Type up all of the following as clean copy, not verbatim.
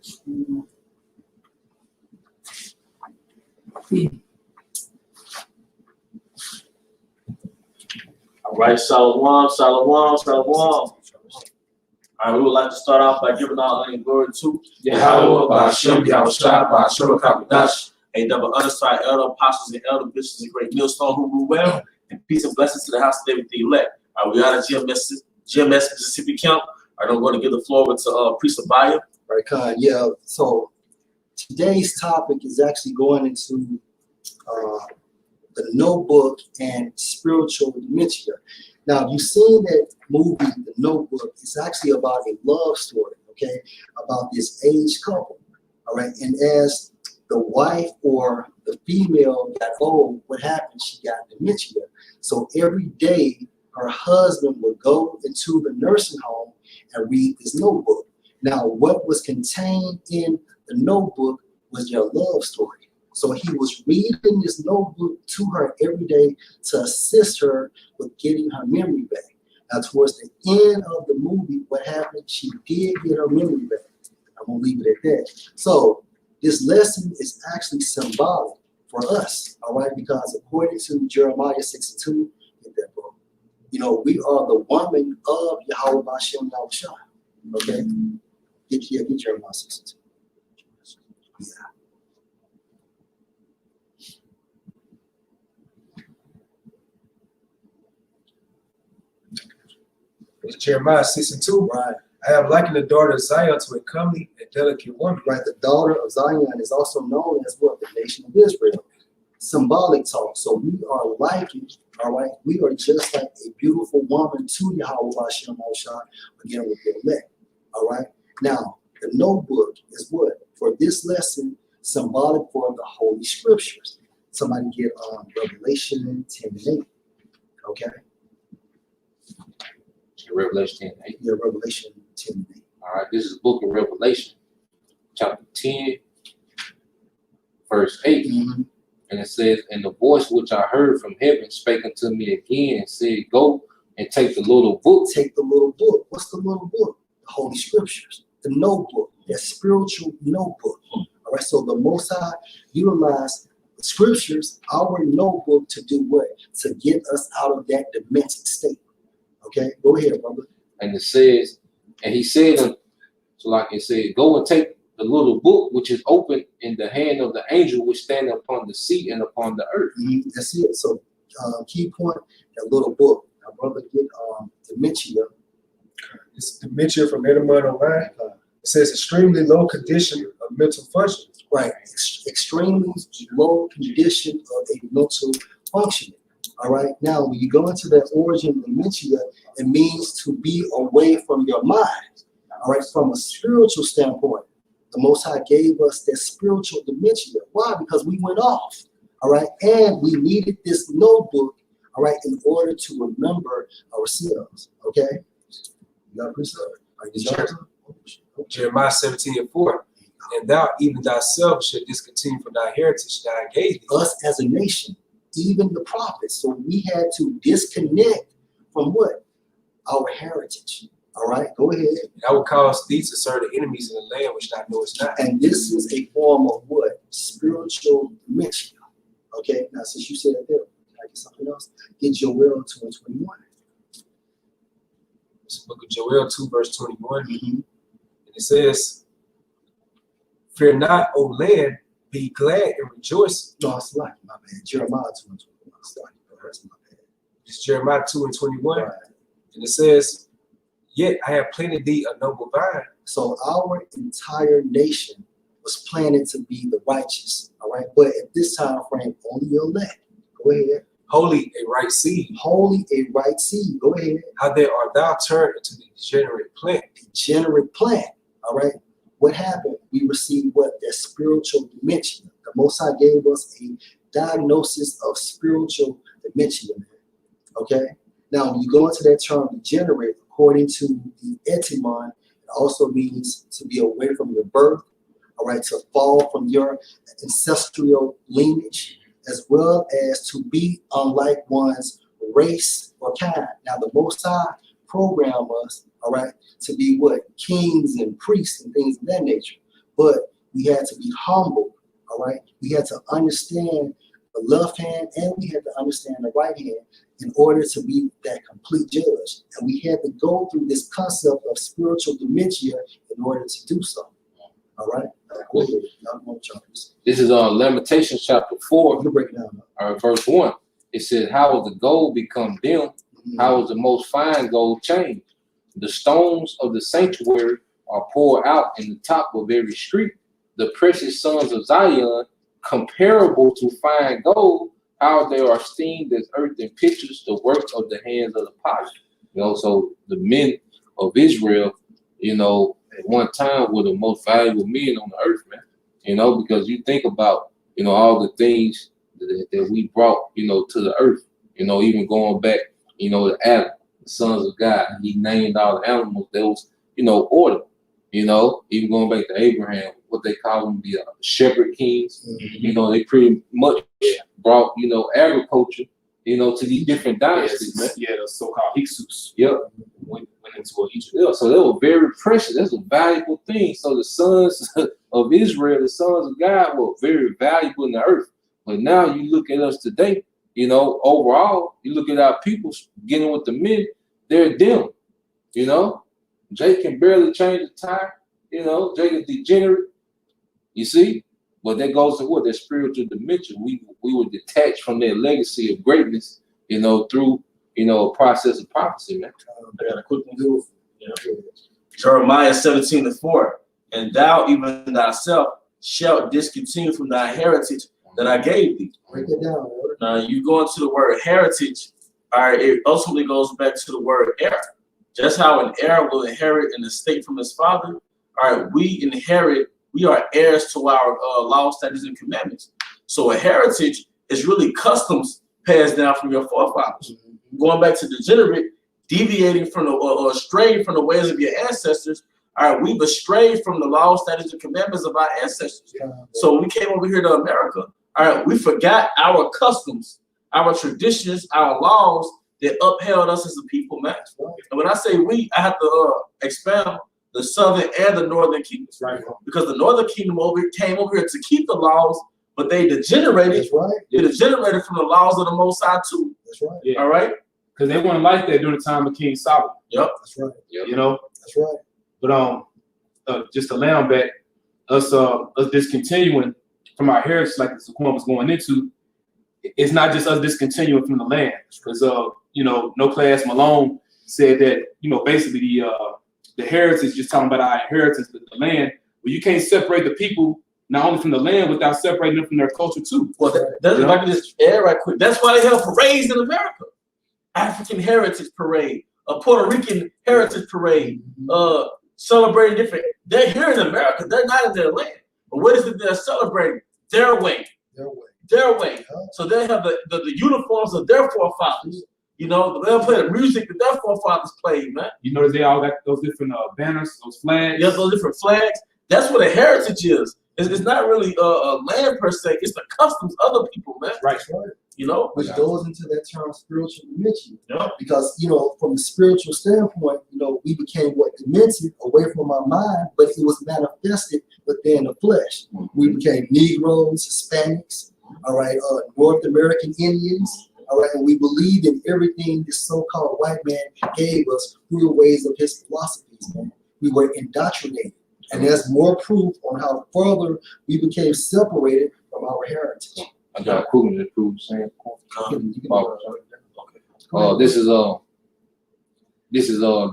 All right, Shalom, Shalom, Shalom. All right, we would like to start off by giving all honor and glory to Yahweh, Ba'ashem, Yahushua, Ba'ashem, Kabadash. a double other side, elder apostles and elder bishops and great millstone who rule well, and peace and blessings to the house of David the elect. All right, we are the GMS Mississippi Camp. All right, I'm going to give the floor over to Priest Abaya. Right, Khan. Yeah, so today's topic is actually going into the Notebook and spiritual dementia. Now, you've seen that movie, The Notebook. It's actually about a love story, okay, about this aged couple, all right? And as the wife or the female got old, what happened? She got dementia. So every day, her husband would go into the nursing home and read this notebook. Now, what was contained in the notebook was their love story. So he was reading this notebook to her every day to assist her with getting her memory back. Now, towards the end of the movie, what happened? She did get her memory back. I'm going to leave it at that. So this lesson is actually symbolic for us, all right? Because according to Jeremiah 6:2, get that book, you know, we are the woman of Yahweh Ba'ashem Yahushua, okay? Get Jeremiah 6:2. Yeah. It's Jeremiah 6:2. Right. I have likened the daughter of Zion to a comely and delicate woman. Right. The daughter of Zion is also known as what? The nation of Israel. Symbolic talk. So we are likened, all right? We are just like a beautiful woman to Yahweh Ba'ashem Yahushua, again with the elect, all right? Now, the notebook is what? For this lesson, symbolic for the Holy Scriptures. Somebody get Revelation 10:8, okay? Revelation 10:8. Yeah, Revelation 10:8. All right, this is the book of Revelation, chapter 10, verse 8. Mm-hmm. And it says, and the voice which I heard from heaven spake unto me again and said, go and take the little book. Take the little book. What's the little book? The Holy Scriptures. The notebook. That spiritual notebook. All right, so the Most High utilized the Scriptures, our notebook, to do what? To get us out of that demented state. Okay, go ahead, brother. And it says, and he said, so like it said, go and take the little book which is open in the hand of the angel which stand upon the sea and upon the earth. Mm-hmm. That's it. So key point, that little book. Now, brother, get dementia. It's dementia from Edmund Online. It says extremely low condition of mental function. Right, extremely low condition of a mental functioning. All right. Now, when you go into that origin of dementia, it means to be away from your mind. All right. From a spiritual standpoint, the Most High gave us that spiritual dementia. Why? Because we went off. All right. And we needed this notebook. All right. In order to remember ourselves. Okay. You got Jeremiah 17:4. And thou, even thyself, should discontinue from thy heritage that I gave thee. Us as a nation. Even the prophets. So we had to disconnect from what? Our heritage. All right, go ahead. That would cause thee to serve the enemies in the land which thou knowest not. And this is a form of what? Spiritual dementia. Okay, now since you said it there, can I get something else? Get Joel 2:21. It's the book of Joel 2, verse 21. Mm-hmm. And it says, fear not, O land, be glad and rejoice. No, it's like my bad. Jeremiah 2:21. Sorry, that's my bad. It's Jeremiah 2:21. Right. And it says, yet I have planted thee a noble vine. So our entire nation was planted to be the righteous. All right, but at this time frame, only the elect. Go ahead. Holy, a right seed. Holy, a right seed. Go ahead. How then art thou turned into the degenerate plant? Degenerate plant. All right. What happened? We received what? That spiritual dementia. The Most High gave us a diagnosis of spiritual dementia. Okay. Now, when you go into that term degenerate, according to the etymon, it also means to be away from your birth. All right. To fall from your ancestral lineage, as well as to be unlike one's race or kind. Now, the Most High programmed us, all right, to be what? Kings and priests and things of that nature. but we had to be humble, all right? We had to understand the left hand and we had to understand the right hand in order to be that complete judge. And we had to go through this concept of spiritual dementia in order to do so. All right? Go ahead. This is on Lamentations chapter 4, You break it down. verse 1. It says, how has the gold become dim? How is the most fine gold changed? The stones of the sanctuary are poured out in the top of every street. The precious sons of Zion, comparable to fine gold, how they are esteemed as earthen pitchers, the work of the hands of the potter. You know, so the men of Israel, you know, at one time were the most valuable men on the earth, man. You know, because you think about, you know, all the things that we brought, you know, to the earth. You know, even going back, you know, to Adam, the sons of God, he named all the animals. There was, you know, order. You know, even going back to Abraham, what they call them, the shepherd kings. You know, they pretty much brought, you know, agriculture, you know, to these different dynasties, man. Yeah, the so-called Hyksos. Yep. Went into Egypt. Yeah, so they were very precious. That's a valuable thing. So the sons of Israel, the sons of God, were very valuable in the earth. But now you look at us today, you know, overall, you look at our people getting with the men, they're dim, you know. Jake can barely change a tire, you know, Jake is degenerate, you see? But that goes to what? That spiritual dementia. We were detached from their legacy of greatness, you know, through, you know, a process of prophecy, man. I got a quick one. Jeremiah 17:4. And thou even thyself shalt discontinue from thy heritage that I gave thee. Break it down. Now you go into the word heritage, all right, it ultimately goes back to the word heir. Just how an heir will inherit an estate from his father, all right, we are heirs to our laws, statutes, and commandments. So a heritage is really customs passed down from your forefathers. Going back to degenerate, deviating from the or straying from the ways of your ancestors. All right, we've strayed from the laws, statutes, and commandments of our ancestors. So we came over here to America. All right, we forgot our customs, our traditions, our laws that upheld us as a people, man. And when I say we, I have to expand the southern and the northern kingdoms, right? Because the northern kingdom came over here to keep the laws, but they degenerated. That's right. They degenerated from the laws of the Most High too. That's right. Yeah. All right. Because they weren't like that during the time of King Solomon. Yep. That's right. You know. That's right. But just to lay on back, us discontinuing from our heritage, like the Saquon was going into, it's not just us discontinuing from the land. Because you know, No Class Malone said that, you know, basically the heritage, just talking about our inheritance, the land, but you can't separate the people not only from the land without separating them from their culture too. Well, that's if I can just add right quick. That's why they have parades in America. African Heritage Parade, a Puerto Rican Heritage Parade, celebrating different. They're here in America. They're not in their land. But what is it they're celebrating? Their way. Their way. Their way. So they have the uniforms of their forefathers. You know, they'll play the music that their forefathers played, man. You notice they all got those different banners, those flags. Yeah, those different flags. That's what a heritage is. It's not really a land per se. It's the customs of other people, man. Right. You know, Which goes into that term spiritual dementia. Yeah. Because, you know, from a spiritual standpoint, you know, we became demented away from our mind, but it was manifested within the flesh. We became Negroes, Hispanics, all right, North American Indians, all right, and we believed in everything this so-called white man gave us through the ways of his philosophies, man. We were indoctrinated. And there's more proof on how further we became separated from our heritage. I got a cool to prove the same point. This is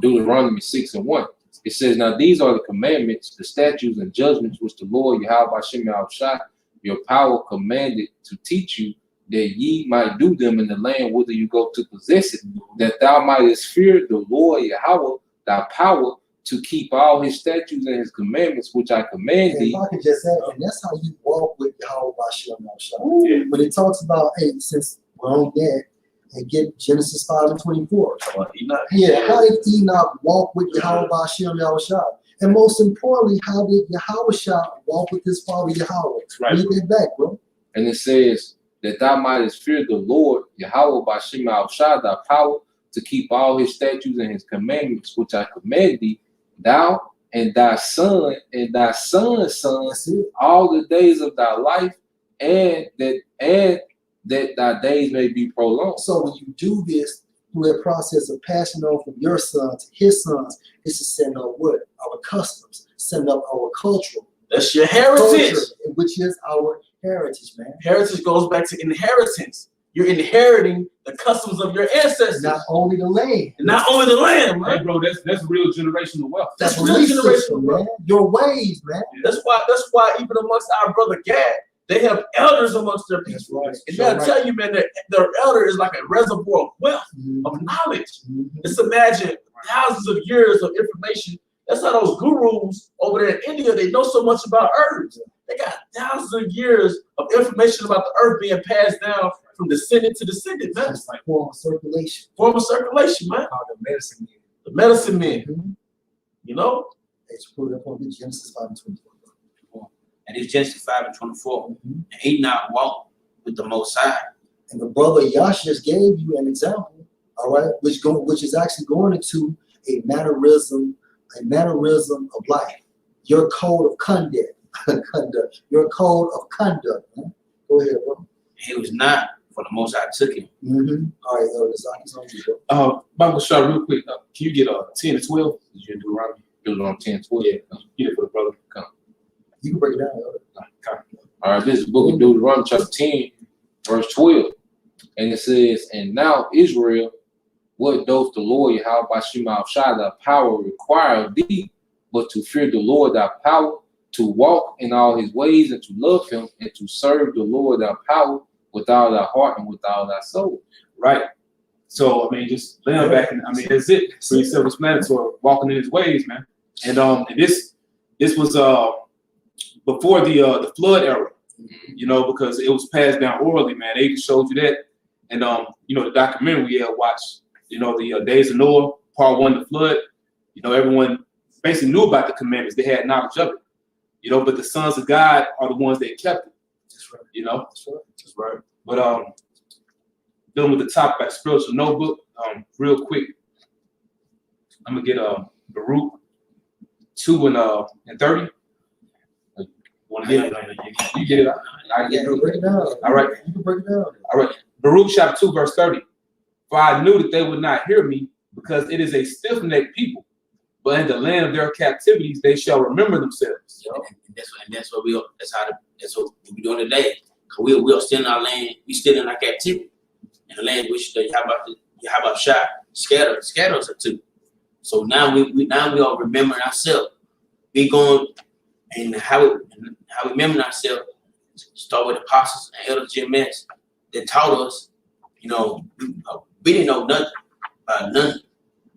Deuteronomy 6:1. It says, now these are the commandments, the statutes and judgments which the Lord Yahweh Hashem Yahushua, your power commanded to teach you, that ye might do them in the land whither you go to possess it, that thou mightest fear the Lord Yahweh, thy power, to keep all his statutes and his commandments, which I command thee. If I could just add, and that's how you walk with Yahweh Bashem Yahushua. When it talks about, hey, since we're on that, and get Genesis 5:24. Yeah, how did Enoch walk with Yahweh Bashem Yahushua? And most importantly, how did Yahushua walk with his father Yahweh? Right. Read that back, bro. And it says, that thou mightest fear the Lord, Yahweh Bashem Yahushua, thy power, to keep all his statutes and his commandments, which I command thee, thou and thy son and thy son's son That's it. all the days of thy life, and that thy days may be prolonged. So when you do this through a process of passing on from your son to his sons, this is setting up what? Our customs, setting up our cultural That's your culture, heritage. which is our heritage, man. Heritage goes back to inheritance. You're inheriting the customs of your ancestors. Not only the land. And not only the land, Hey, man. bro, that's real generational wealth. That's That's real belief generational, system, bro. man. Your ways, man. That's why even amongst our brother Gad, they have elders amongst their That's people. right. And they'll tell you, man, that their elder is like a reservoir of wealth, of knowledge. Just imagine thousands of years of information. That's how those gurus over there in India, they know so much about herbs. They got thousands of years of information about the earth being passed down from descendant to descendant, man. It's like form of circulation. Form of circulation, man. Called the medicine man. The medicine men, you know? It's put up on the Genesis 5:24. And it's Genesis 5:24. And he not walked with the Most High. And the brother Yash just gave you an example, all right, which is actually going into a mannerism of life. Your code of conduct, your code of conduct. Man. Go ahead, bro. He was not, for the Most High took him. All right, Zaki's on you, bro. Bible shot real quick. Can you get 10 to 12? You do right. It was on 10, 12. Yeah, get it for the brother. Come. You can break it down, Elder. All right, this is the book of Deuteronomy, chapter 10, verse 12. And it says, and now Israel, what doth the Lord Yahweh by Shema Shai thy power require of thee, but to fear the Lord thy power, to walk in all his ways, and to love him, and to serve the Lord thy power with all thy heart and with all thy soul. Right. So I mean, just laying back, and I mean, that's it. Pretty self-explanatory, walking in his ways, man. And this was before the flood era, you know, because it was passed down orally, man. They just showed you that, and you know, the documentary we had watched, you know, the Days of Noah, part 1, the flood. You know, everyone basically knew about the commandments; they had knowledge of it, you know. But the sons of God are the ones that kept it. That's right. You know, That's right. but dealing with the topic about the spiritual notebook, real quick, I'm gonna get Baruch 2 and 30. Want to get it? You get it? I get it. Break it down. All right. You can break it down. All right. Baruch chapter 2, verse 30. For I knew that they would not hear me, because it is a stiff-necked people. But in the land of their captivities, they shall remember themselves. And that's what that's what we doing today. Cause we are still in our land. We still in our captivity. In the land which the Yahweh Shai scatters us to. So now we are remembering ourselves. We going and how we remember ourselves. Start with apostles and elders GMS that taught us. You know, we didn't know nothing about nothing,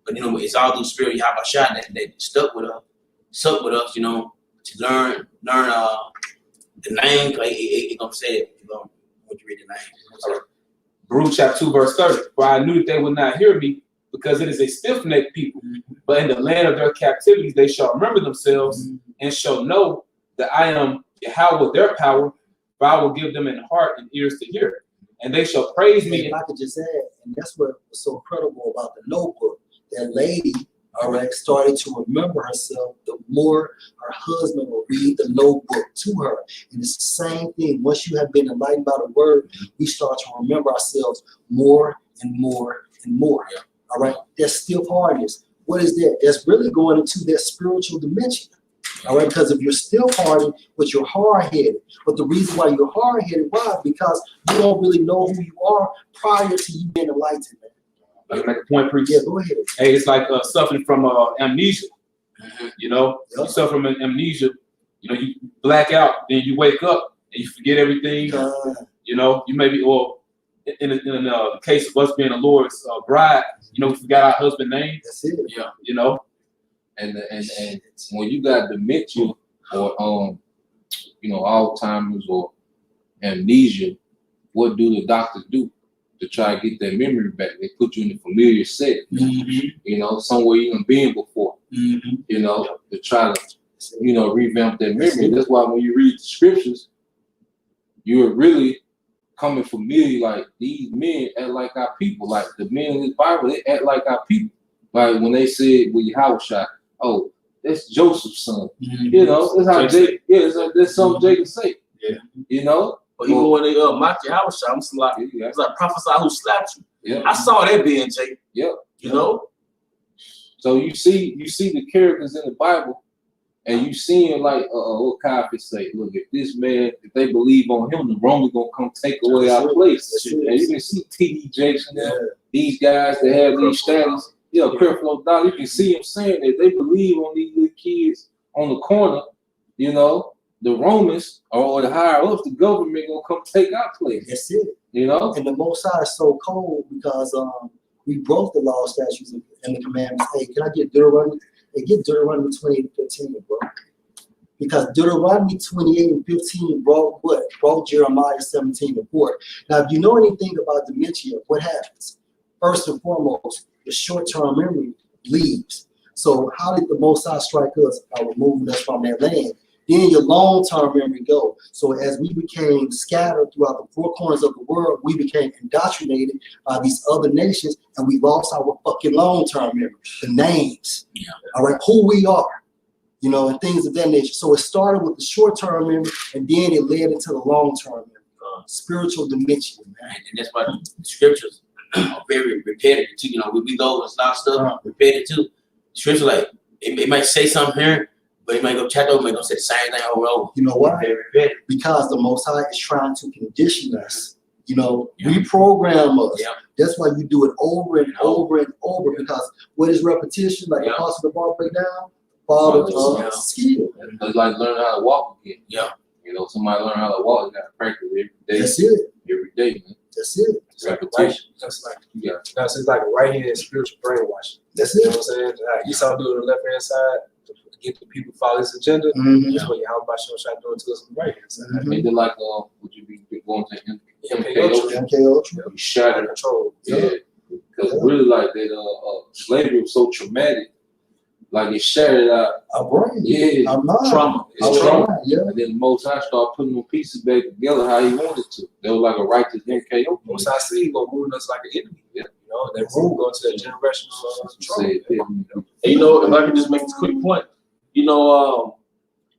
but you know, it's all through Spirit Yahweh Shai that stuck with us. You know, to learn the name. Like it gonna say it. You know, when you read the name. All right. Baruch chapter 2, verse 30. For I knew that they would not hear me, because it is a stiff-necked people. But in the land of their captivities, they shall remember themselves and shall know that I am Yahweh their power, for I will give them an heart and ears to hear. And they shall praise me. If I could just add, and that's what was so incredible about the notebook. That lady, all right, started to remember herself the more her husband will read the notebook to her. And it's the same thing. Once you have been enlightened by the word, we start to remember ourselves more and more and more. All right, that's still hardness. What is that? That's really going into that spiritual dimension. All right, because if you're still hardened, but you're hard-headed. But the reason why you're hard-headed, why? Because you don't really know who you are prior to you being enlightened. Like a point, priest. Yeah, go ahead. Hey, it's like suffering from amnesia. You know, Yep. you suffer from amnesia. You know, you black out, then you wake up and you forget everything. You know, you maybe, or in the case of us being the Lord's bride, you know, we forgot our husband's name. That's it. Yeah. You know, And when you got dementia or you know, Alzheimer's or amnesia, what do the doctors do to try to get that memory back? They put you in a familiar set, you know, somewhere you haven't been before, you know, to try to, you know, revamp that memory. That's why when you read the scriptures, you're really coming familiar. Like, these men act like our people. Like the men in this Bible, they act like our people. Like when they said with Yahweh Shai, oh, that's Joseph's son. Mhm. You know, that's how Jacob. that's something Jacob say. Yeah. You know? But even when they mock your house, I'm just like, Yeah. it's like prophesy who slapped you. Yeah. I saw that being Jake. Yeah. You know? So you see the characters in the Bible, and you seeing like what Caiaphas say, look, if this man, if they believe on him, the Romans gonna come take away our place. And you can see T.D. Jakes and these guys that have these status, Creflo Dollar, you can see him saying that they believe on these little kids on the corner, you know, the Romans or the higher ups, the government gonna come take our place. That's it. You know? And the Most High is so cold because we broke the law, statutes, and the commandments. Hey, can I get Deuteronomy? Hey, get Deuteronomy 28 and 15, bro. Because Deuteronomy 28 and 15 brought what? Brought Jeremiah 17 and 4. Now, if you know anything about dementia, what happens? First and foremost, the short-term memory leaves. So how did the Most High strike us by removing us from that land? Then your long-term memory go. So as we became scattered throughout the four corners of the world, we became indoctrinated by these other nations, and we lost our fucking long-term memory, the names, all right, who we are, you know, and things of that nature. So it started with the short-term memory, and then it led into the long-term memory, spiritual dementia, man. And that's why the scriptures are very repetitive too. You know, we go over a lot of stuff repetitive too. Scripture, like it might say something here, but it might go check over, it might go say the same thing over and over. You know why? Very repetitive. Because the Most High is trying to condition us, you know, reprogram us. Yeah. That's why you do it over and over and over. Because what is repetition? Like Apostle the bar break down, father skill. It's like learning how to walk again. Yeah. You know, somebody learn how to walk, you gotta practice every day. That's it. Every day, man. That's it. It's like Repetition. That's like Yeah. that's it's like a right hand spiritual brainwashing. That's You know it. what I'm saying? Like Esau do it on the left hand side to get the people to follow his agenda. Mhm. That's what Yahweh try to do it to us on the right hand side. Mhm. Maybe like would you be going to him? MK Ultra. MK Ultra. You shot Out of it. control. Yeah. Because really like that slavery was so traumatic. Like it shattered out. Our brain. Yeah. Our mind. Trauma. Our It's trauma. mind, yeah. And then the Most High started putting them pieces back together how he wanted to. They were like a righteous MKO. Most I see gonna move us like an enemy. Yeah. You know, that rule going to that generational trauma. And you know, if I could just make this quick point, you know,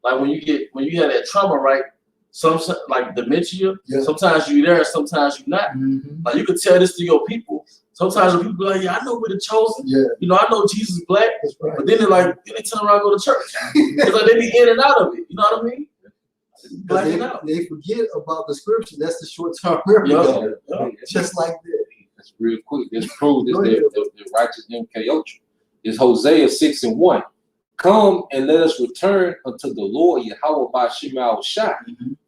like when you have that trauma, right? Some like dementia, sometimes you're there, sometimes you're not. Mhm. Like you could tell this to your people. Sometimes your people be like, yeah, I know we're the chosen. Yeah, You know, I know Jesus is black. that's right. But then they turn around and go to church. It's like they be in and out of it. You know what I mean? Blacking out. They forget about the scripture. That's the short-term memory. Yeah. though. Just like that. That's real quick. This proof is Go ahead. the righteous MK Ultra. It's Hosea 6:1. Come and let us return unto the Lord Yahweh by Shema Shai,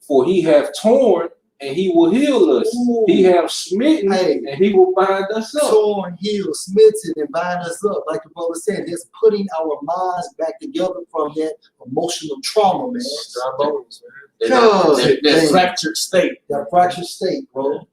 for he hath torn and he will heal us. Ooh. He hath smitten and he will bind us up. Torn, healed, smitten, and bind us up. Like the brother said, just putting our minds back together from that emotional trauma, man. Dry bones, man. That fractured state. That fractured state, bro.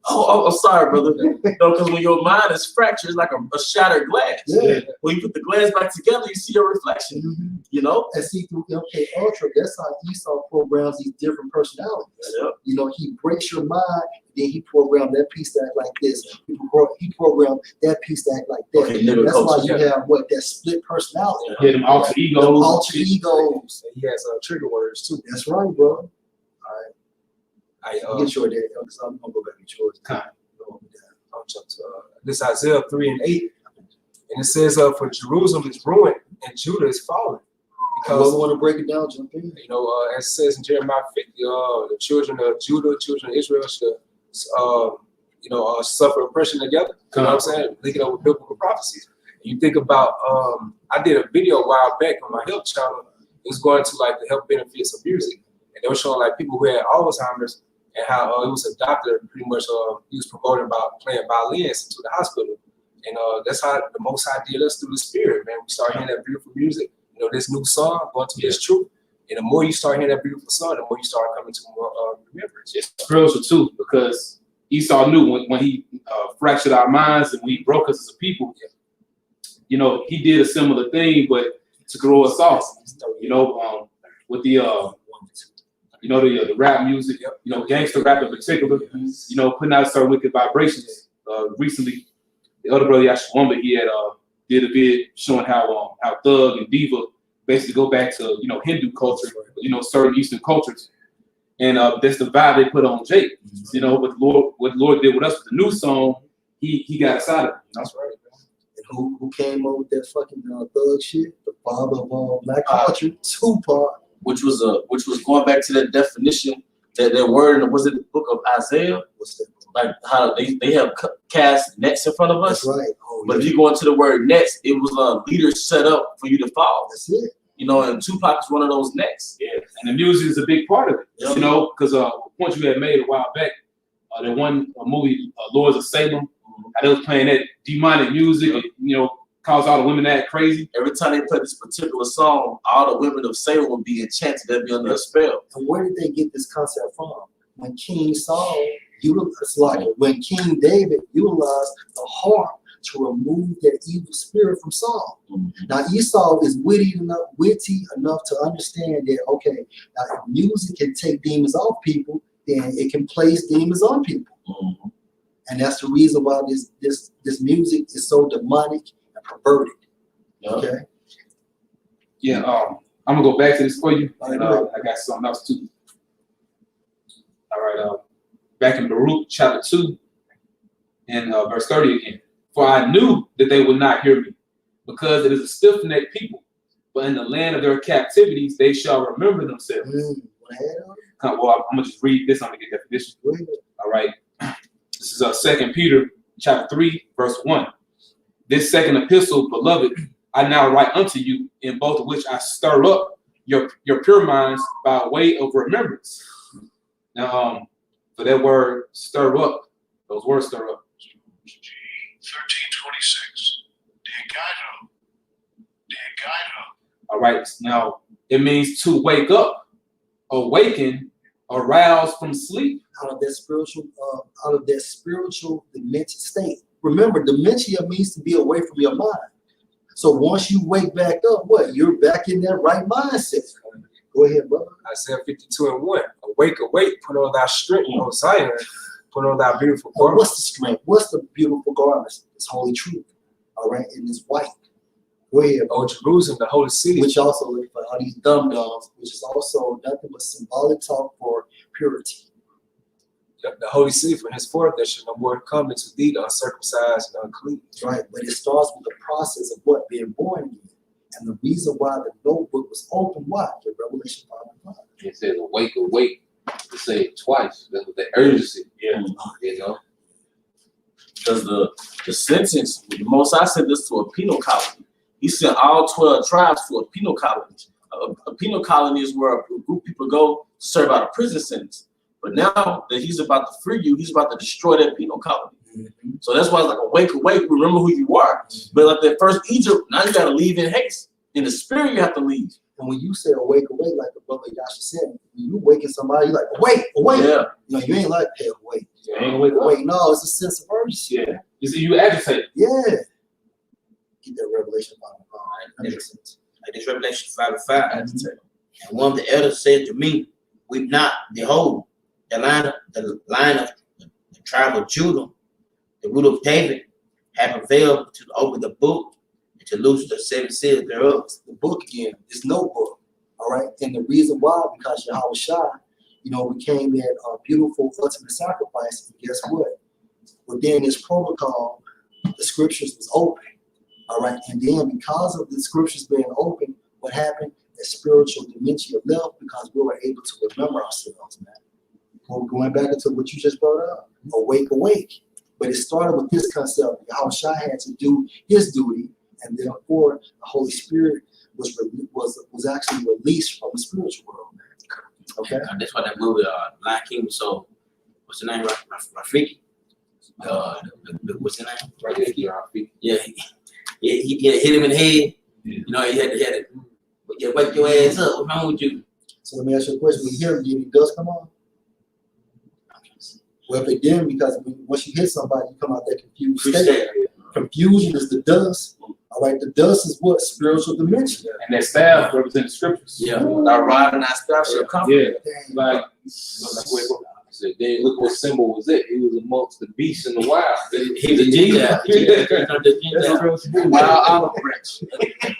Oh, I'm sorry, brother. No, because when your mind is fractured, it's like a shattered glass. Yeah. When you put the glass back together, you see your reflection. Mhm. You know? And see, through MK Ultra, that's how Esau programs these different personalities. Yeah. You know, he breaks your mind, then he programmed that piece to act like this. He programmed that piece to act like that. Okay, never That's why coach, you have that split personality. Yeah, them alter Them egos. alter egos. And he has trigger words too. That's right, bro. I Get your dad, because I'm gonna go back to yours. I'll jump to this Isaiah 3:8, and it says, "For Jerusalem is ruined and Judah is fallen." Because I want to break it down, jump in. you know, as it says in Jeremiah 50, the children of Judah, children of Israel should, suffer oppression together. You know what I'm saying? Linking up with biblical prophecies. You think about, I did a video a while back on my health channel. It was going to like the health benefits of music, and they were showing like people who had Alzheimer's and how it was a doctor pretty much he was promoting about playing violins into the hospital, and that's how the Most High did us through the Spirit, man. We started hearing that beautiful music. You know, this new song, going to this truth. And the more you start hearing that beautiful song, the more you start coming to more remembrance. It's spiritual too, because Esau knew when he fractured our minds and we broke us as a people. You know, he did a similar thing, but to grow us off. You know, with the the rap music, you know, gangster rap in particular. You know, putting out certain wicked vibrations. Recently, the other brother Yashwamba, he had did a vid showing how Thug and Diva basically go back to Hindu culture, certain Eastern cultures, and that's the vibe they put on Jake. What Lord did with us with the new song, he got us out of it. That's right. And who came up with that fucking thug shit? The father of all black culture, Tupac. Which was going back to that definition, that word, and was it the book of Isaiah? What's that? Like how they have cast nets in front of us. That's right. Oh, But if you go into the word nets, it was leaders set up for you to follow. That's it. And Tupac is one of those nets. Yeah, and the music is a big part of it. Yeah. Because a point you had made a while back, that one movie, Lords of Salem, how they was playing that demonic music, caused all the women to act crazy. Every time they play this particular song, all the women of Salem would be enchanted. They'd be under a spell. And where did they get this concept from? When King Saul, when King David utilized the harp to remove that evil spirit from Saul. Mm-hmm. Now Esau is witty enough to understand that, okay, now if music can take demons off people, then it can place demons on people. Mm-hmm. And that's the reason why this music is so demonic and perverted. Yeah. Okay. Yeah, I'm gonna go back to this for you, All and right. I got something else too. All right, back in Baruch chapter 2, and verse 30 again. For I knew that they would not hear me, because it is a stiff-necked people. But in the land of their captivities, they shall remember themselves. Well, I'm gonna just read this. I'm gonna get definition. All right. This is 2 Peter chapter 3, verse 1. This second epistle, beloved, I now write unto you, in both of which I stir up your pure minds by way of remembrance. Now, for that word stir up, those words stir up. 1326. All right. Now it means to wake up, awaken, arouse from sleep. Out of that spiritual dementia state. Remember, dementia means to be away from your mind. So once you wake back up, you're back in that right mindset. Go ahead, brother. Isaiah 52:1. Awake, awake, put on thy strength, O Zion, put on thy beautiful Well, garment. what's the strength? What's the beautiful garments? It's holy truth. All right, and it's white. Go ahead, O Jerusalem, the holy city. which also, for all these dumb dogs, which is also nothing but symbolic talk for purity. The holy city, for henceforth there shall no more come into thee the uncircumcised and unclean. Right, but it starts with the process of what being born again. And the reason why the notebook was open, why? The Revelation 5:5. It says awake, awake. To say it twice. That's what the urgency. Yeah. Because the sentence, the Most High sent this to a penal colony. He sent all 12 tribes to a penal colony. A penal colony is where a group of people go to serve out a prison sentence. But now that he's about to free you, he's about to destroy that penal colony. Mm-hmm. So that's why it's like awake, awake, remember who you are. But like that first Egypt, now you gotta leave in haste. In the spirit, you have to leave. And when you say awake, awake, like the brother Yasha said, when you waking somebody, you're like, awake, awake. Yeah. You ain't like, hey, awake. Yeah, ain't wake up. Wait, no, it's a sense of urgency. Yeah. You see, you agitate. Yeah. Get that Revelation 5:5. That makes sense. Like this Revelation 5:5. And one of the elders said to me, weep not, behold, the line of the tribe of Judah, the root of David, have prevailed to open the book and to loose the 7 seals thereof. The book again is no book. All right. And the reason why, because Yahweh Shai, became that beautiful ultimate sacrifice. And guess what? Within this protocol, the scriptures was open. All right. And then because of the scriptures being open, what happened? That spiritual dementia left because we were able to remember ourselves, man. Going back into what you just brought up, awake, awake. But it started with this concept. Yahweh Shai had to do his duty, and therefore the Holy Spirit was actually released from the spiritual world, man. Okay. That's why that movie, Lion King, was so, what's the name? Rafiki. What's the name? Right. Yeah, he hit him in the head. Yeah. He had to wake your ass up. What's wrong with you? So let me ask you a question. When you hear the dust come on? Well, if it didn't, because once you hit somebody, you come out that confused state. Confusion is the dust. All right, the dust is what? Spiritual dementia. And that staff represents scriptures. Yeah. Our rod and our staff shall come. Yeah. Dang. Like, said, then look what symbol was it. He was amongst the beasts in the wild. He was a Gentile. That's right. Wild olive branch.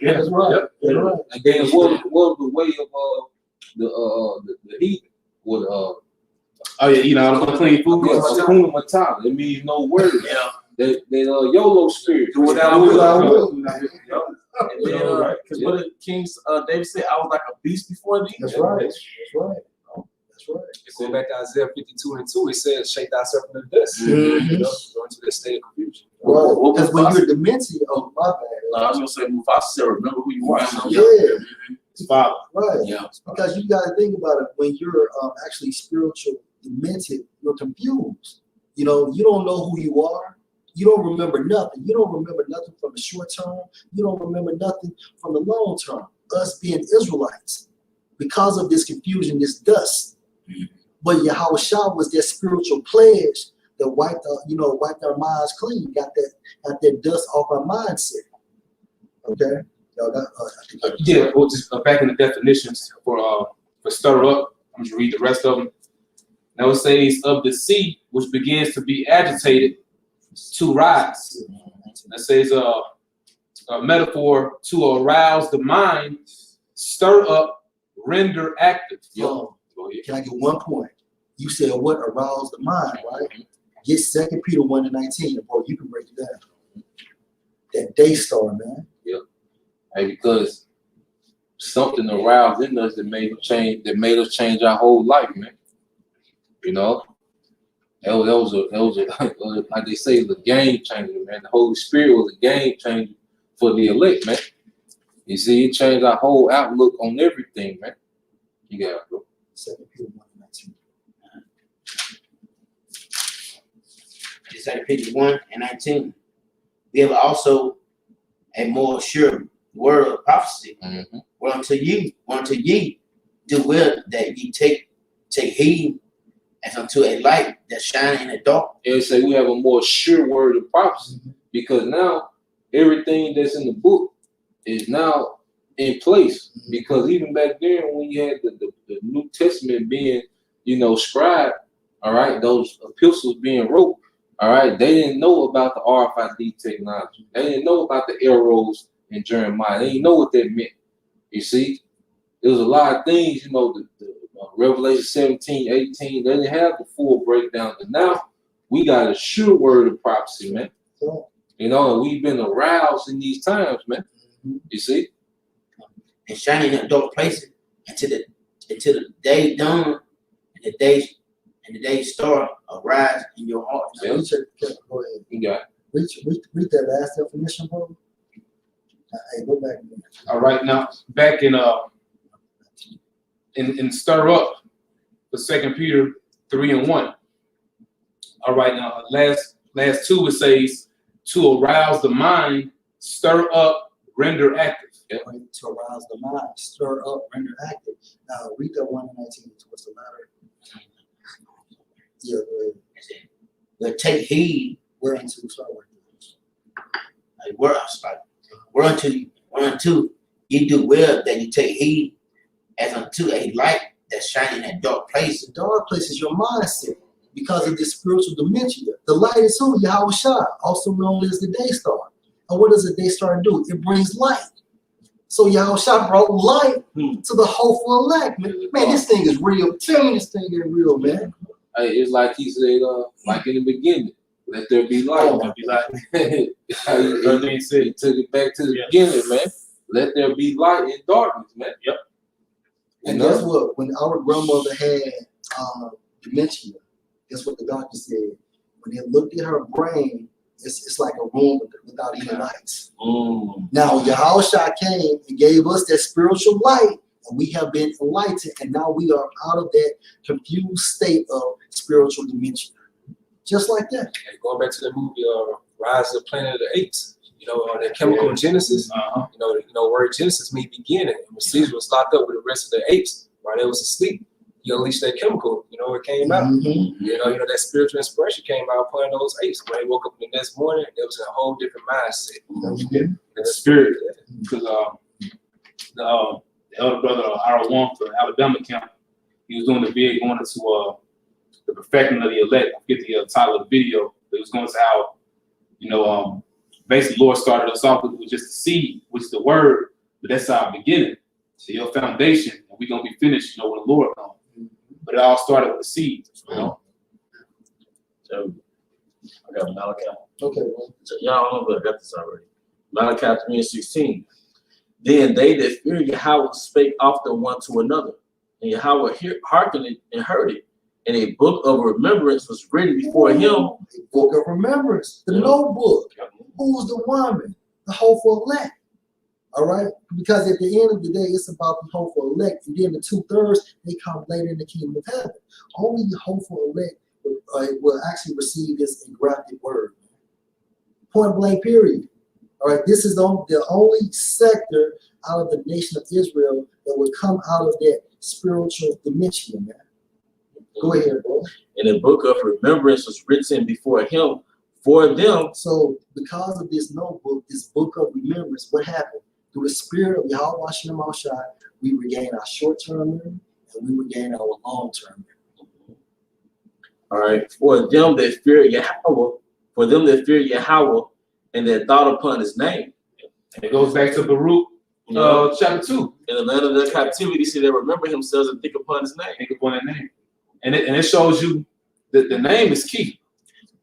Yeah, that's right. That's right. And then what was the way of the heathen would Oh yeah, eating all the unclean food. Hakuna Matata. It means no word. Yeah. That YOLO spirit. Do what I will. And Yeah, then, right. because what did King David say? I was like a beast before thee. That's right. That's right. That's right. Going back to Isaiah 52:2, it says, "Shake thyself in the dust." Mhm. You know, go into that state of confusion. Right. Because when Mufasa- you're dementia, oh my I was gonna say Mufasa said, remember who you are. bad. Yeah. His father. Right. Yeah. Because you got to think about it. When you're actually spiritual demented, you're confused. You know, you don't know who you are. You don't remember nothing. You don't remember nothing from the short term. You don't remember nothing from the long term. Us being Israelites, because of this confusion, this dust. But Yahweh Shah was that spiritual pledge that wiped our minds clean, got that dust off our mindset. Okay. Y'all got, I think Yeah, well, just back in the definitions for stir up. I'm just read the rest of them. Now it says of the sea which begins to be agitated to rise. That says a metaphor to arouse the mind, stir up, render active. Go ahead. Can I get one point? You said what aroused the mind, right? Get 2 Peter 1:19, bro. You can break it down. That day star, man. Hey, because something aroused in us that made us change our whole life, man. You know, that was a like they say, it was a game changer, man. The Holy Spirit was a game changer for the elect, man. You see, it changed our whole outlook on everything, man. You got it, bro. 2 Peter 1:19. It's like Peter 1:19. We have also a more sure word of prophecy. Mm-hmm. Unto ye do well that ye take heed as unto a light that shine in the dark. And say we have a more sure word of prophecy because now everything that's in the book is now in place. Because even back then when you had the New Testament being, scribed, all right, those epistles being wrote, all right, they didn't know about the RFID technology. They didn't know about the arrows in Jeremiah. They didn't know what that meant. You see, there was a lot of things, the Revelation 17, 18, they didn't have the full breakdown. But now we got a sure word of prophecy, man. And we've been aroused in these times, man. You see? And shining in dark places until the day dawn and the day star arise in your heart. Go ahead. You got it. Read that last definition, bro. Hey, go back. All right, now back in stir up for 2 Peter 3:1. All right, now last two it says to arouse the mind, stir up, render active. To arouse the mind, stir up, render active. Now read that 1:19. What's the matter? Yeah, go ahead. But take heed Whereunto start whereunto ye do well that you take heed as unto a light that shine in that dark place. The dark place is your mindset because of this spiritual dementia. The light is who? Yahweh Shah, also known as the day star. And what does the day star do? It brings light. So Yahweh Shah brought light to the hopeful elect. Man, this thing is real. Tell me this thing is real, man. Hey, it's like he said, like in the beginning, let there be light. Oh, Be like, he took it back to the beginning, man. Let there be light in darkness, man. Yep. And guess what? When our grandmother had dementia, guess what the doctor said? When they looked at her brain, it's like a room without any lights. Now Yahweh Shah came and gave us that spiritual light, and we have been enlightened, and now we are out of that confused state of spiritual dementia. Just like that. And going back to the movie Rise of the Planet of the Apes, that chemical Genesis, word Genesis means beginning. And when Caesar was locked up with the rest of the apes while they was asleep, he unleashed that chemical, it came out. That spiritual inspiration came out upon those apes. When they woke up the next morning, it was in a whole different mindset. the spirit, because the elder brother R1 for Alabama camp, he was doing the bid going into the perfecting of the elect. I forget the title of the video. It was going to how, basically, Lord started us off with just the seed, which is the word, but that's our beginning. So your foundation, and we're gonna be finished, when the Lord comes. But it all started with the seed, So I got Malachi. Okay, well, So y'all don't know, but I got this already. Malachi 3:16. Then they that fear Yahweh spake often one to another, and Yahweh hearkened it and heard it. And a book of remembrance was written before him. a book of remembrance, the notebook. Who's the woman? The hopeful elect. All right? Because at the end of the day, it's about the hopeful elect. And then the 2/3, they come later in the kingdom of heaven. Only the hopeful elect will actually receive this engrafted word. Point blank, period. All right? This is the only sector out of the nation of Israel that will come out of that spiritual dementia, man. Go ahead, bro. And a book of remembrance was written before him for them. So, because of this notebook, this book of remembrance, what happened? Through the spirit of Yahweh Hashem Shai, we regain our short-term memory and we regain our long-term memory. All right. For them that fear Yahweh, and that thought upon his name. and it goes back to Baruch chapter 2. In the land of their captivity, see they remember himself and think upon his name. Think upon that name, and it shows you that the name is key.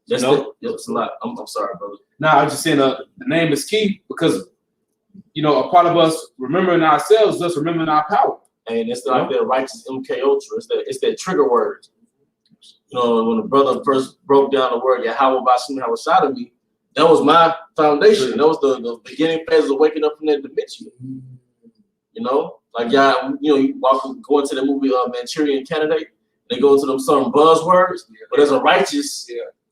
That's a lot. I'm sorry, brother. Now I'm just saying the name is key because a part of us remembering ourselves, us remembering our power. And it's like that righteous MK Ultra. It's that trigger word. When the brother first broke down the word Yahweh Bashim Hawashadami, that was my foundation. That was the beginning phase of waking up from that dementia. You go into the movie Manchurian Candidate. They go into them some buzzwords, but there's a righteous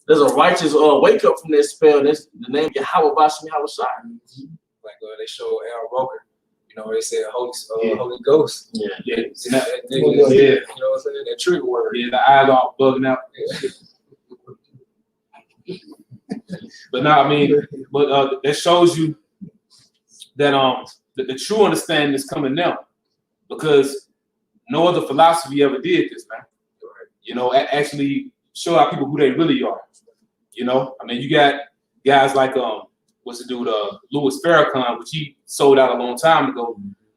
wake up from that spell. That's the name Yahweh Bashim Hawashadami. Like they show Al Roker, they said Holy Ghost. Yeah. You know what I'm saying? That trigger word. Yeah, the eyes all bugging out. But now, that shows you that the true understanding is coming now, because no other philosophy ever did this, man. Actually show our people who they really are. You got guys like what's the dude, Louis Farrakhan, which he sold out a long time ago.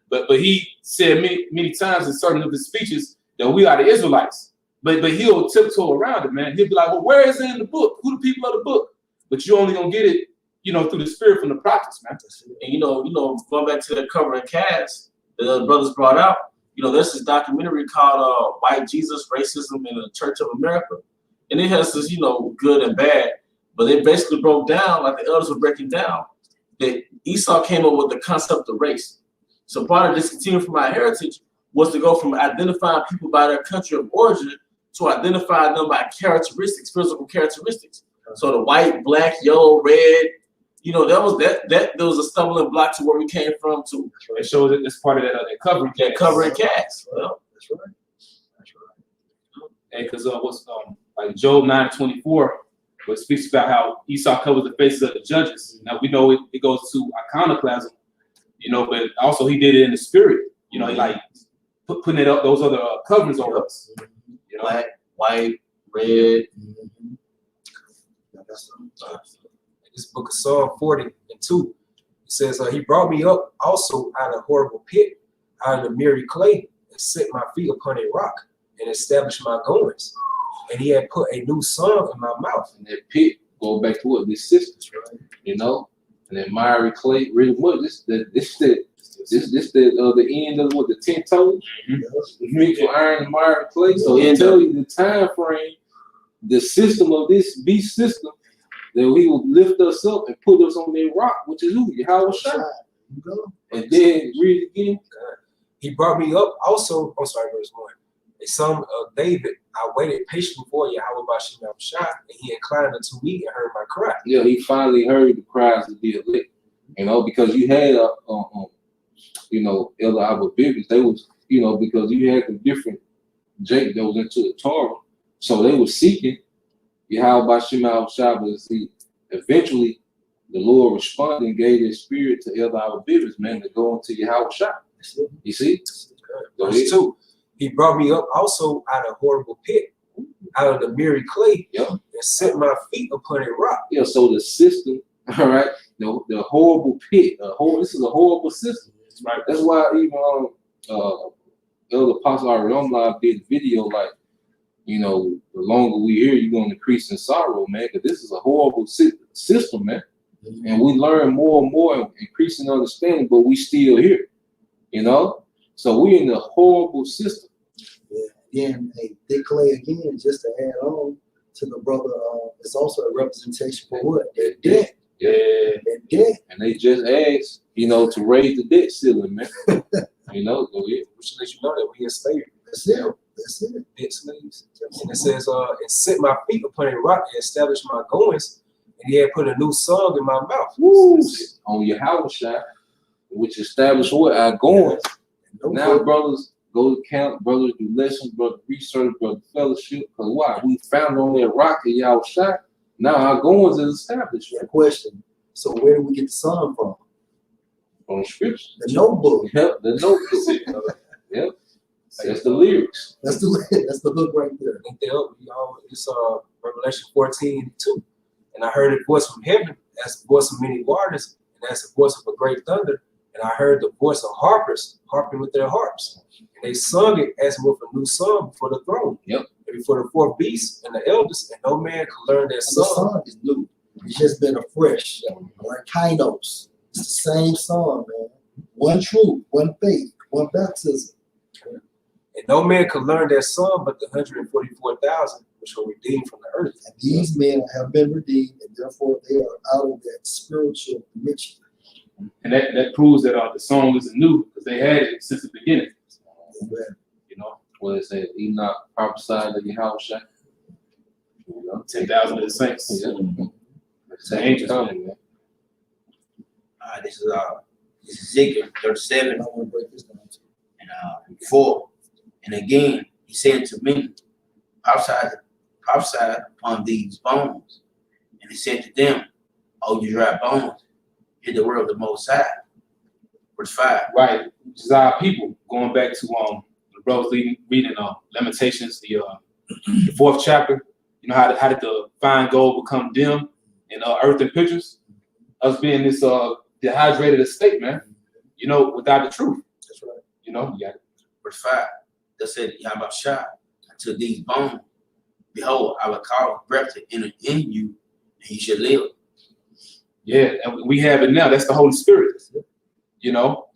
But he said many times in certain of his speeches that we are the Israelites. But he'll tiptoe around it, man. He'll be like, well, where is it in the book? Who the people of the book? But you're only gonna get it, through the spirit from the prophets, man. And going back to that covering cast that the brothers brought out, there's this documentary called White Jesus, Racism in the Church of America. And it has this, good and bad. But they basically broke down, like the elders were breaking down, that Esau came up with the concept of race. So part of discontinuing from our heritage was to go from identifying people by their country of origin to identify them by characteristics, physical characteristics. So the white, black, yellow, red, that was a stumbling block to where we came from too. It shows that it's part of that covering cast. That covering cast. Well, That's right. And because what's like Job 9:24, where it speaks about how Esau covers the faces of the judges. Now we know it goes to iconoclasm, but also he did it in the spirit. He like putting it up those other coverings over us. Black, white, red. This book of Psalm 40:2, it says, he brought me up also out of a horrible pit, out of the miry clay, and set my feet upon a rock, and established my goings. And he had put a new song in my mouth. And that pit go back to what this sisters, right? And that miry clay, really much. This the end of what the 10 toes mixed with iron and miry clay. So it tell you the time frame, the system of this beast system, that he will lift us up and put us on that rock, which is who? Yahweh Shai. And then read it again. He brought me up also, verse 1. A son of David, I waited patiently for Yahweh Bashim Shai, and he inclined unto me and heard my cry. Yeah, he finally heard the cries of the elect. Because you had Elder Abba Bibbies, they was, because you had the different Jake that was into the Torah. So they were seeking Yahweh Bashim Shai, but see, eventually the Lord responded and gave his spirit to Elder Abba Bibbies, man, to go into Yahweh Shai. You see? Verse 2. He brought me up also out of a horrible pit, out of the mirror clay, Yep. and set my feet upon a rock. Yeah, so the system, all right, the horrible pit, this is a horrible system, right? That's why even Elder Apostle Ariomla did a video like, you know, the longer we here, you're going to increase in sorrow, man, because this is a horrible system, man. And we learn more and more, increasing understanding, but we still here, you know? So we're in a horrible system. Yeah. Then, hey, Dick Clay again, just to add on to the brother, it's also a representation for what? Their debt. Yeah. Their debt. And they just asked, you know, to raise the debt ceiling, man. You know, go ahead. We should let you know that we enslaved. That's it. That's it. Dead slaves. And it says, and set my feet upon a rock and establish my goings. And he had put a new song in my mouth. Woo! On your house shot, which established what? Our goings. Now, brothers go to camp, brothers do lessons, brother research, brother fellowship. Because why? We found on that rock at y'all shot. Now our goings is established. Right? Question. So where do we get the song from? From scripture. The notebook. Yep, the notebook. Yep. That's the lyrics. That's the hook right there. It's Revelation 14:2. And I heard a voice from heaven, as the voice of many waters, and as the voice of a great thunder. And I heard the voice of harpers harping with their harps. And they sung it as with a new song before the throne. Yep. And before the fourth beast and the elders, and no man could learn their The song. song is new. It's just been afresh. Like Kainos. It's the same song, man. One truth, one faith, one baptism. And no man could learn their song but the 144,000 which were redeemed from the earth. And these men have been redeemed, and therefore they are out of that spiritual dimension. And that proves that the song isn't new because they had it since the beginning. Amen. You know, What it said, Enoch prophesied of your house shot. You know, 10,000 of the saints. yeah. It's the angels, coming, man. This is Ezekiel 37 I want to break this down too. and 4. And again, he said to me, prophesy upon these bones. And he said to them, "O you dry bones, hear the word of the Most High." Verse 5. Right, which is our people. Going back to the brothers reading Lamentations, the 4th chapter. You know how did the fine gold become dim in earthen pictures? Us being this dehydrated estate, man. You know, without the truth. That's right. You know, you got it. Verse 5. That said Yahweh unto these bones, behold, I will cause breath to enter in you, and you shall live. Yeah, and we have it now. That's the Holy Spirit. You know,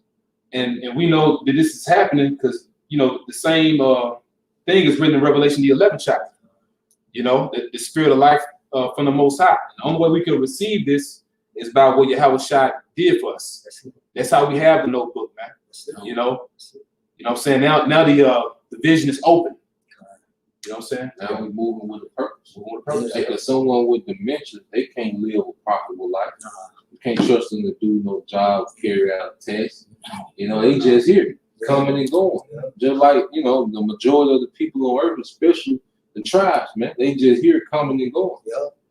and we know that this is happening because, you know, the same thing is written in Revelation, the 11th chapter. You know, the spirit of life from the Most High. And the only way we can receive this is by what Yahweh Shai did for us. That's how we have the notebook, man. You know what I'm saying? Now the vision is open. You know what I'm saying? Now we're moving with a purpose. With a purpose. Because someone with dementia, they can't live a profitable life. You can't trust them to do no job, carry out tests. You know, they just here, coming and going. Just like, you know, the majority of the people on earth, especially the tribes, man, they just here coming and going.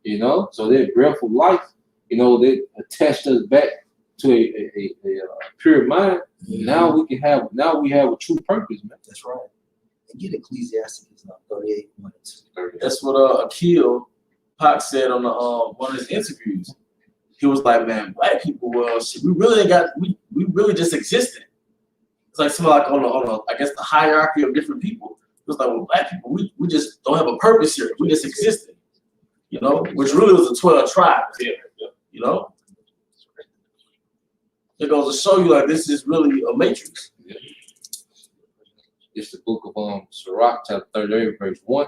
You know, so that breath of life, you know, they attached us back to a pure mind. Now we have a true purpose, man. That's right. And get Ecclesiastes 38 minutes. That's what Akil Pac said on one of his interviews. He was like, "Man, black people, well, shit, we really just existed. It's like something like on I guess the hierarchy of different people. It was like, well, black people, we just don't have a purpose here. We just existed, you know, which really was the 12 tribes here, you know. It goes to show you like this is really a matrix." It's the book of Sirach, chapter 38, verse 1.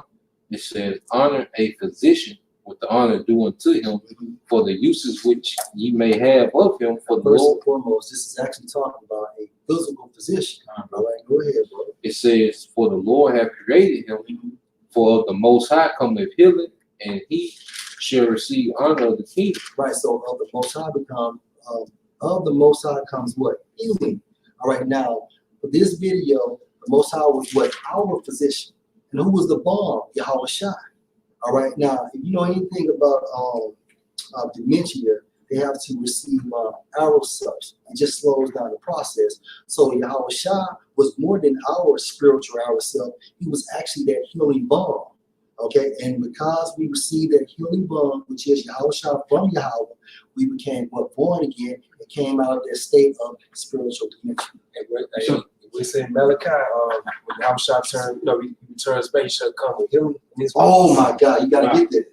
It says, honor a physician with the honor due unto him for the uses which ye may have of him for the First Lord. and foremost, this is actually talking about a physical position. All right, go ahead, bro. It says, for the Lord have created him, for the Most High cometh healing, and he shall receive honor of the king. Right, so of the Most High comes what? Healing. All right, now, for this video, the Most High was what? Our physician. And who was the balm? Yahweh Shai. All right, now, if you know anything about dementia, they have to receive arrow subs. It just slows down the process. So Yahweh Shai was more than our spiritual arrow self. He was actually that healing balm. Okay, and because we received that healing blood, which is Yahushua from Yahweh, we became born again and came out of that state of spiritual dementia. And we say Malachi, when Yahushua turned, he returns back, he shall come with healing in his Oh my God, you gotta get that.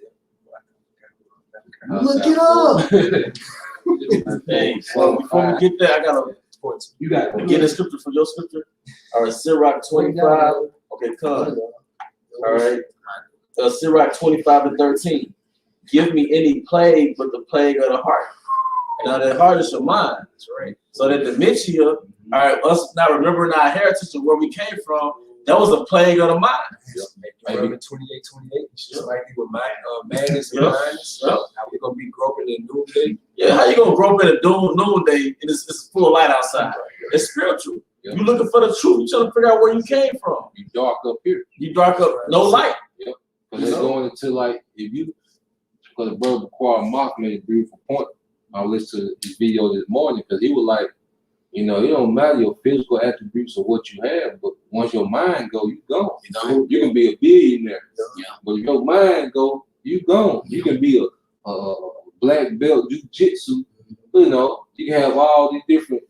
Look it up. Hey, well, before we get there, I gotta You got get a scripture from your scripture. All right, Sirach 25. Okay, come. All right. Sirach 25:13. Give me any plague but the plague of the heart. Now, the heart is your mind. That's right. So that dementia, all right, us not remembering our heritage and where we came from, that was a plague of the mind. Maybe 28, just like with madness and blindness. How we gonna be groping in noonday? Yeah, how you gonna grow up in a noonday and it's full of light outside? It's spiritual. Yep. You looking for the truth. You trying to figure out where you came from. You dark up here. You dark up, no light. Yep. Because they're going into like, because Brother Quar Mock made a beautiful point. I listened to his video this morning because he was like, it don't matter your physical attributes or what you have, but once your mind go, you gone. You can be a billionaire. Yeah. But if your mind go, you gone. You can be a black belt jiu-jitsu. You can have all these different,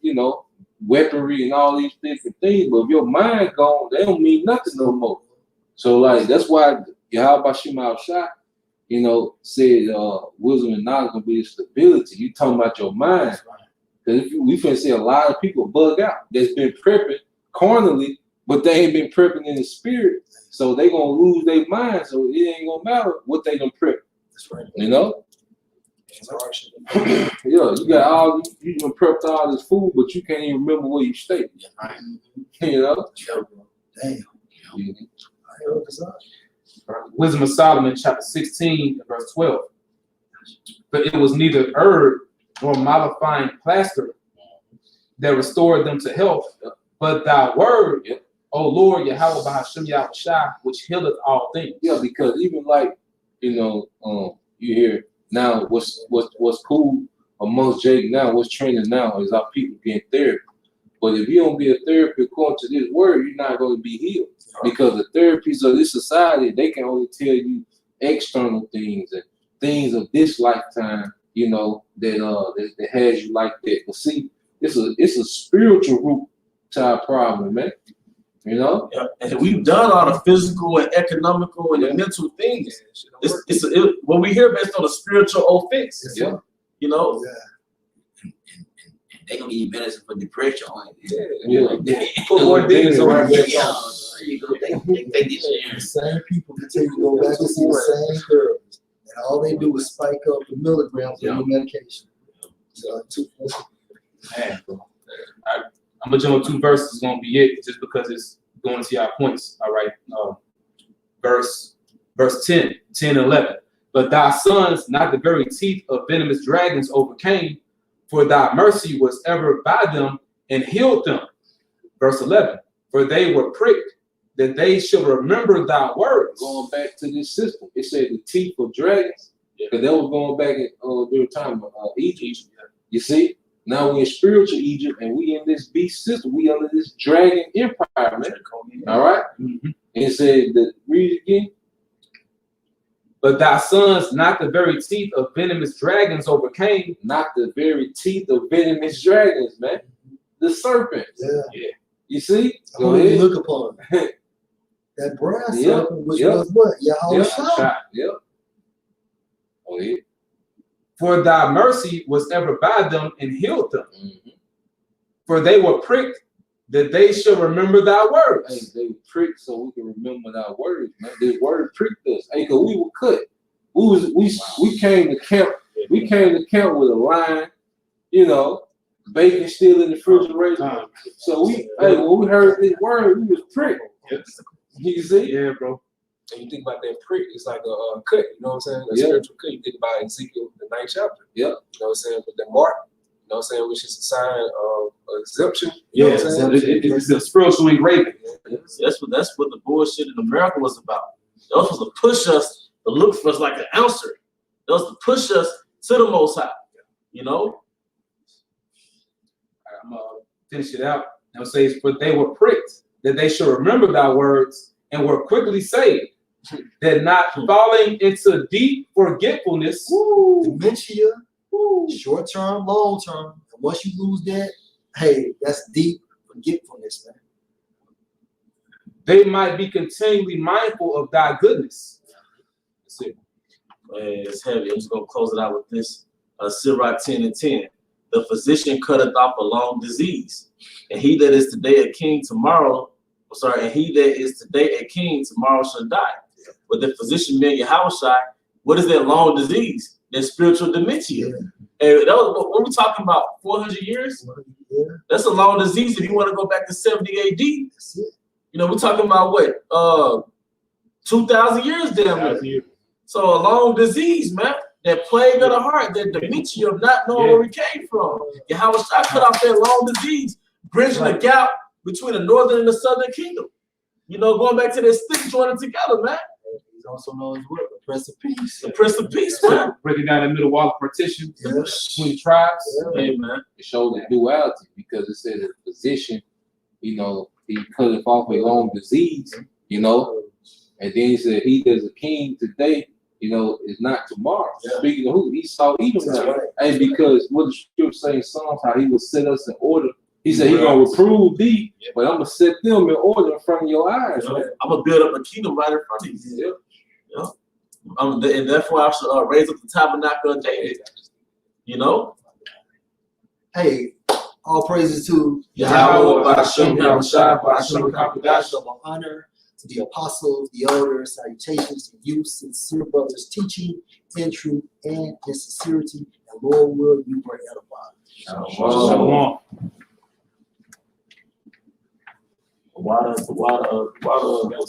weaponry and all these different things, but if your mind gone, they don't mean nothing no more. So like that's why Yahweh Shema Shah, said wisdom and knowledge gonna be stability. You talking about your mind. Because we finna see a lot of people bug out that's been prepping carnally, but they ain't been prepping in the spirit. So they gonna lose their mind. So it ain't gonna matter what they gonna prep. That's right. Yeah, you got all you done prepped all this food, but you can't even remember where you stayed. Damn. Wisdom of Solomon, chapter 16, verse 12. But it was neither herb nor mollifying plaster that restored them to health, but thy word, O Lord, Yahweh Bahashim Yahushua, which healeth all things. Yeah, because even like, you hear now what's cool amongst Jake now, what's trending now is our people getting therapy. But if you don't be a therapist according to this word, you're not going to be healed. Because the therapies of this society, they can only tell you external things and things of this lifetime, that has you like that. But see, it's a spiritual root to our problem, man. Yeah. And we've done all the physical and economical and the mental things. What we hear based on a spiritual offense. Yeah. And they're gonna give you medicine for depression. Put more demons around there you go. They take this The same people continue to go back to see the same girls, and all they do is spike up the milligrams of the medication. So, Man, I'm gonna jump 2 verses is gonna be it, just because it's going to our points. All right, verse 10, 11. But thy sons, not the very teeth of venomous dragons, overcame, for thy mercy was ever by them and healed them. Verse 11. For they were pricked, that they should remember thy words. Going back to this system, it said the teeth of dragons, because that was going back at during the time of Egypt. You see, now we're in spiritual Egypt, and we in this beast system. We under this dragon empire, man. All right. And it said that, read it again. But thy sons, not the very teeth of venomous dragons, overcame. Not the very teeth of venomous dragons, man. The serpents. yeah. You see? Who do you look upon? That brass serpent, which was what? Yahushua. Yep. Oh, yeah. For thy mercy was ever by them and healed them. Mm-hmm. For they were pricked, that they should remember thy words. Hey, they were pricked so we can remember thy words, man. This word pricked us. Hey, cause we were cut. We came to camp. We came to camp with a line, bacon still in the refrigerator. So when we heard this word, we was pricked. You see? Yeah, bro. And you think about that prick, it's like a cut, you know what I'm saying? A spiritual cut. You think about Ezekiel, the 9th chapter. Yeah. You know what I'm saying? But the mark, you know what I'm saying, which is a sign of exemption. You know what I'm saying? It's a spiritual engraving. That's what the bullshit in America was about. That was supposed to push us to look for us like an answer. That was to push us to the Most High. I'm gonna finish it out. It says, "For they were pricked, that they should remember thy words, and were quickly saved. that not falling into deep forgetfulness. Dementia, short term, long term. And once you lose that, hey, that's deep forgetfulness, man. They might be continually mindful of thy goodness. That's it. Man, it's heavy. I'm just gonna close it out with this. Sirach 10:10. The physician cutteth off a long disease, and he that is today a king tomorrow, and he that is today a king tomorrow shall die. But the physician man Yahushua, what is that long disease? That spiritual dementia. And that was, what we talking about? 400 years? Yeah, That's a long disease. If you want to go back to 70 AD, that's it. you know, we're talking about what? 2,000 years damn near. So a long disease, man. That plague of the heart, that dementia of not knowing where we came from. Yahweh cut off that long disease, bridging the gap between the northern and the southern kingdom. You know, going back to that stick joining together, man. He's also known as what? The Prince of Peace. The Prince of Peace, man. Breaking down the middle wall of partition between tribes. Hey, man. It shows the duality because it says the physician, you know, he cut it off a long disease, you know, and then he said he does a king today, you know, is not tomorrow. Speaking of who, he saw Edom. Right. And because what the scripture saying Psalms, how he will set us in order. He said he gonna reprove thee, but I'm gonna set them in order in front of your eyes. You know, I'm gonna build up a kingdom right in front of you. You know? And therefore I should raise up the tabernacle of David. You know? Hey, all praises to Yahweh, Ba'ashem, Yahushua, Ba'ashem, double honor to the apostles, the elders, salutations to you, sincere brothers, teaching in truth and in sincerity, and Lord will you bring edified. Shalom. Water.